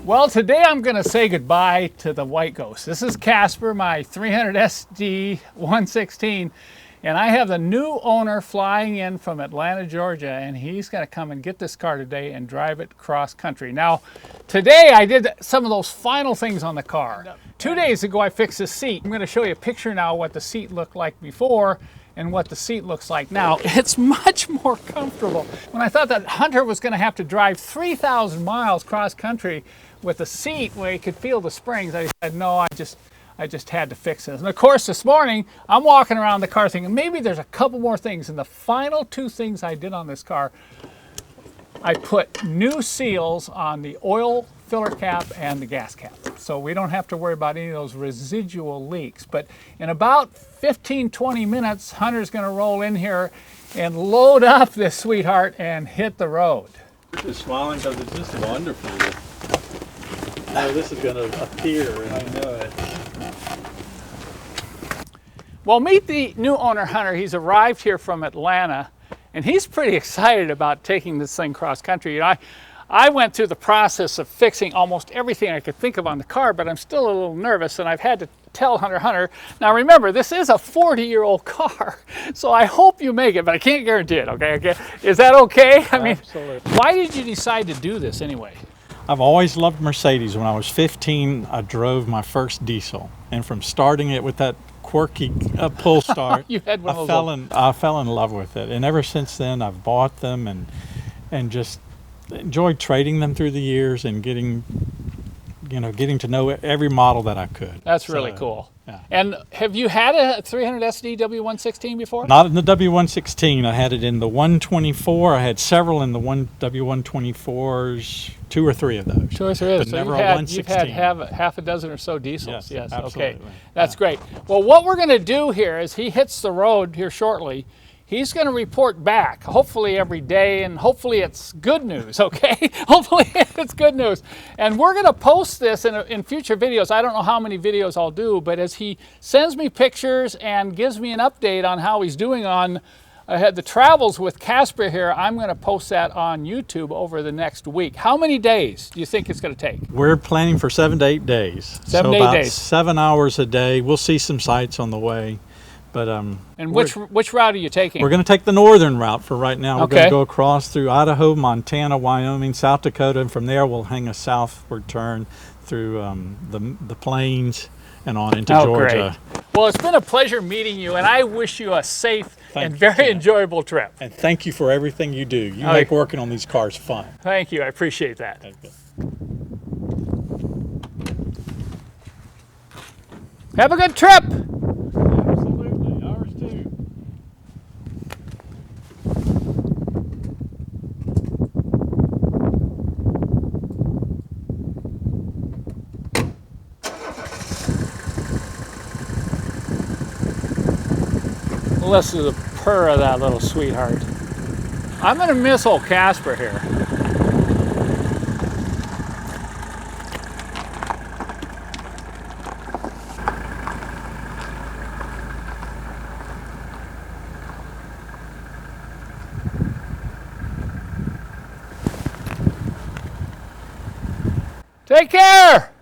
Well, today I'm going to say goodbye to the White Ghost. This is Casper, my 300 SD 116, and I have the new owner flying in from Atlanta, Georgia, and he's going to come and get this car today and drive it cross country. Now, today I did some of those final things on the car. 2 days ago I fixed the seat. I'm going to show you a picture now what the seat looked like before and what the seat looks like now. It's much more comfortable. When I thought that Hunter was going to have to drive 3,000 miles cross country with a seat where he could feel the springs, I said, no, I just had to fix this. And of course, this morning, I'm walking around the car thinking, maybe there's a couple more things. And the final two things I did on this car, I put new seals on the oil filler cap and the gas cap. So we don't have to worry about any of those residual leaks. But in about 15, 20 minutes, Hunter's gonna roll in here and load up this sweetheart and hit the road. I'm just smiling because it's just wonderful. I know this is gonna appear, and I know it. Well, meet the new owner, Hunter. He's arrived here from Atlanta, and he's pretty excited about taking this thing cross country. You know, I went through the process of fixing almost everything I could think of on the car, but I'm still a little nervous, and I've had to tell Hunter, now remember, this is a 40-year-old car, so I hope you make it, but I can't guarantee it, okay? Is that okay? I mean, absolutely. Why did you decide to do this anyway? I've always loved Mercedes. When I was 15, I drove my first diesel, and from starting it with that quirky pull start, You had one of those I fell in love with it, and ever since then I've bought them and just enjoyed trading them through the years and getting to know every model that I could. That's really cool. Yeah. And have you had a 300 SD W116 before? Not in the W116. I had it in the 124. I had several in the W124s, 2 or 3 of those. 2 or 3 of those. But So never a you've 116. had half a dozen or so diesels. Yes, Okay. absolutely. That's great. Well, what we're going to do here is he hits the road here shortly. He's going to report back, hopefully every day, and hopefully it's good news, okay? Hopefully it's good news. And we're going to post this in future videos. I don't know how many videos I'll do, but as he sends me pictures and gives me an update on how he's doing on the travels with Casper here, I'm going to post that on YouTube over the next week. How many days do you think it's going to take? We're planning for 7 to 8 days. 7 to 8 about days. 7 hours a day. We'll see some sights on the way. But, and which route are you taking? We're going to take the northern route for right now. We're Okay. going to go across through Idaho, Montana, Wyoming, South Dakota, and from there we'll hang a southward turn through the plains and on into Georgia. Great. Well, it's been a pleasure meeting you, and I wish you a safe Thank and you, very Ken. enjoyable trip. And thank you for everything you do. You make working on these cars fun. Thank you. I appreciate that. Have a good trip. Absolutely. Ours too. Listen to the purr of that little sweetheart. I'm going to miss old Casper here. Take care!